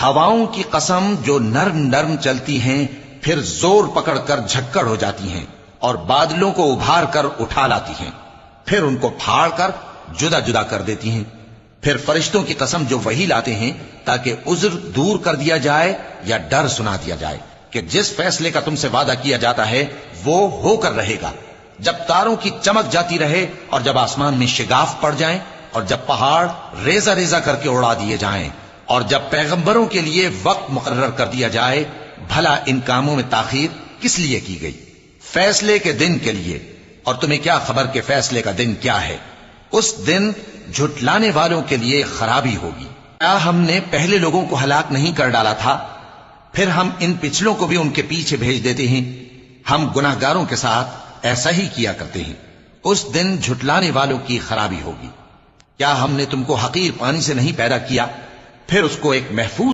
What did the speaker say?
ہواؤں کی قسم جو نرم نرم چلتی ہیں پھر زور پکڑ کر جھکڑ ہو جاتی ہیں اور بادلوں کو ابھار کر اٹھا لاتی ہیں، پھر ان کو پھاڑ کر جدا جدا کر دیتی ہیں۔ پھر فرشتوں کی قسم جو وحی لاتے ہیں تاکہ عذر دور کر دیا جائے یا ڈر سنا دیا جائے کہ جس فیصلے کا تم سے وعدہ کیا جاتا ہے وہ ہو کر رہے گا، جب تاروں کی چمک جاتی رہے اور جب آسمان میں شگاف پڑ جائیں اور جب پہاڑ ریزہ ریزہ کر کے اڑا دیے جائیں اور جب پیغمبروں کے لیے وقت مقرر کر دیا جائے، بھلا ان کاموں میں تاخیر کس لیے کی گئی؟ فیصلے کے دن کے لیے، اور تمہیں کیا خبر کہ فیصلے کا دن کیا ہے؟ اس دن جھٹلانے والوں کے لیے خرابی ہوگی۔ کیا ہم نے پہلے لوگوں کو ہلاک نہیں کر ڈالا تھا؟ پھر ہم ان پچھلوں کو بھی ان کے پیچھے بھیج دیتے ہیں۔ ہم گناہگاروں کے ساتھ ایسا ہی کیا کرتے ہیں۔ اس دن جھٹلانے والوں کی خرابی ہوگی۔ کیا ہم نے تم کو حقیر پانی سے نہیں پیدا کیا، پھر اس کو ایک محفوظ